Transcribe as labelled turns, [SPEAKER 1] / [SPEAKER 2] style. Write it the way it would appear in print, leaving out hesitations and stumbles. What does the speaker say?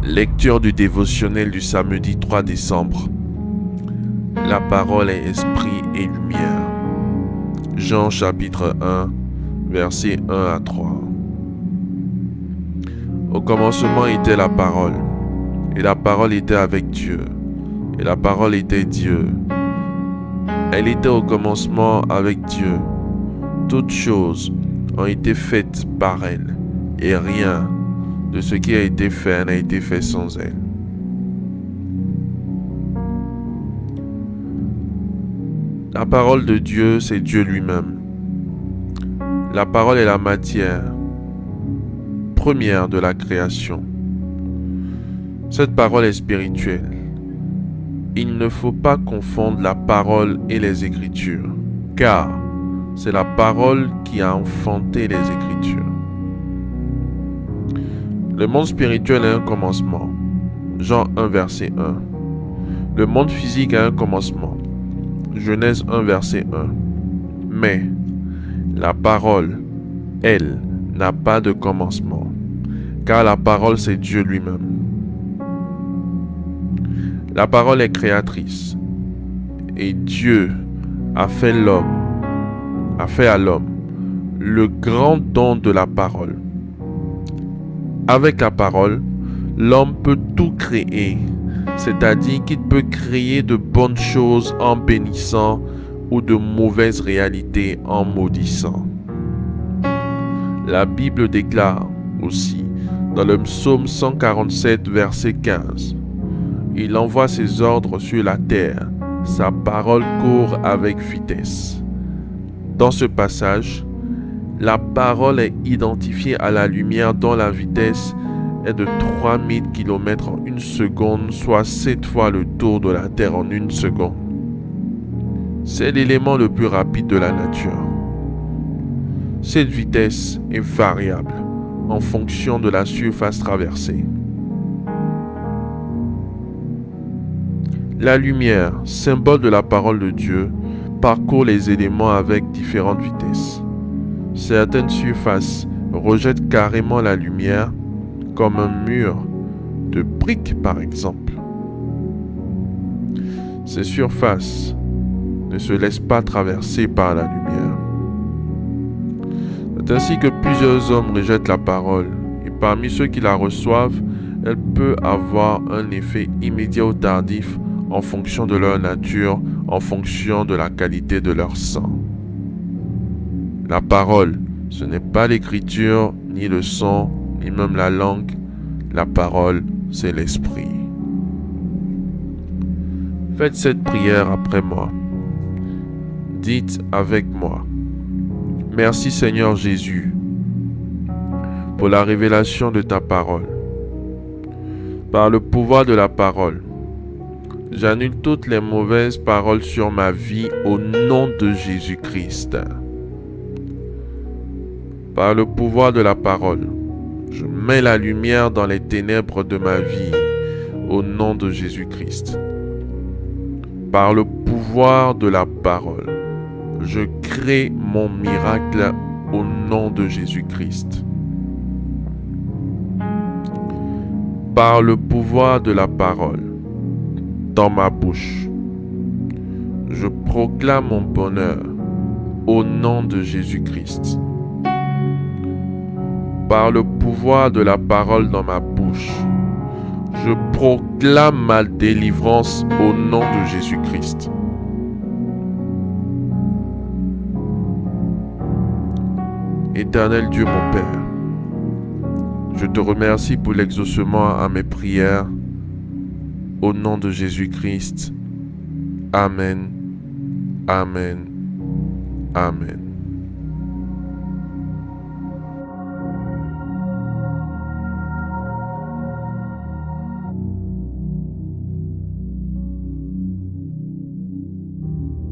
[SPEAKER 1] Lecture du dévotionnel du samedi 3 décembre. La parole est esprit et lumière. Jean chapitre 1, versets 1 à 3. Au commencement était la parole, et la parole était avec Dieu, et la parole était Dieu. Elle était au commencement avec Dieu. Toutes choses ont été faites par elle, et rien de ce qui a été fait n'a été fait sans elle. La parole de Dieu, c'est Dieu lui-même. La parole est la matière première de la création. Cette parole est spirituelle. Il ne faut pas confondre la parole et les Écritures, car c'est la parole qui a enfanté les Écritures. Le monde spirituel a un commencement. Jean 1, verset 1. Le monde physique a un commencement. Genèse 1, verset 1. Mais la parole, elle, n'a pas de commencement, car la parole, c'est Dieu lui-même. La parole est créatrice, et Dieu a fait à l'homme le grand don de la parole. Avec la parole, l'homme peut tout créer, c'est-à-dire qu'il peut créer de bonnes choses en bénissant ou de mauvaises réalités en maudissant. La Bible déclare aussi dans le psaume 147, verset 15, « Il envoie ses ordres sur la terre, sa parole court avec vitesse. » Dans ce passage, la parole est identifiée à la lumière dont la vitesse est de 3000 km en une seconde, soit 7 fois le tour de la Terre en une seconde. C'est l'élément le plus rapide de la nature. Cette vitesse est variable en fonction de la surface traversée. La lumière, symbole de la parole de Dieu, parcourt les éléments avec différentes vitesses. Certaines surfaces rejettent carrément la lumière, comme un mur de briques par exemple. Ces surfaces ne se laissent pas traverser par la lumière. C'est ainsi que plusieurs hommes rejettent la parole, et parmi ceux qui la reçoivent, elle peut avoir un effet immédiat ou tardif en fonction de leur nature, en fonction de la qualité de leur sang. La parole, ce n'est pas l'écriture, ni le son, ni même la langue. La parole, c'est l'esprit. Faites cette prière après moi. Dites avec moi. Merci Seigneur Jésus pour la révélation de ta parole. Par le pouvoir de la parole, j'annule toutes les mauvaises paroles sur ma vie au nom de Jésus-Christ. Par le pouvoir de la parole, je mets la lumière dans les ténèbres de ma vie au nom de Jésus-Christ. Par le pouvoir de la parole, je crée mon miracle au nom de Jésus-Christ. Par le pouvoir de la parole, dans ma bouche, je proclame mon bonheur au nom de Jésus-Christ. Par le pouvoir de la parole dans ma bouche, je proclame ma délivrance au nom de Jésus-Christ. Éternel Dieu mon Père, je te remercie pour l'exaucement à mes prières. Au nom de Jésus-Christ. Amen. Amen. Amen.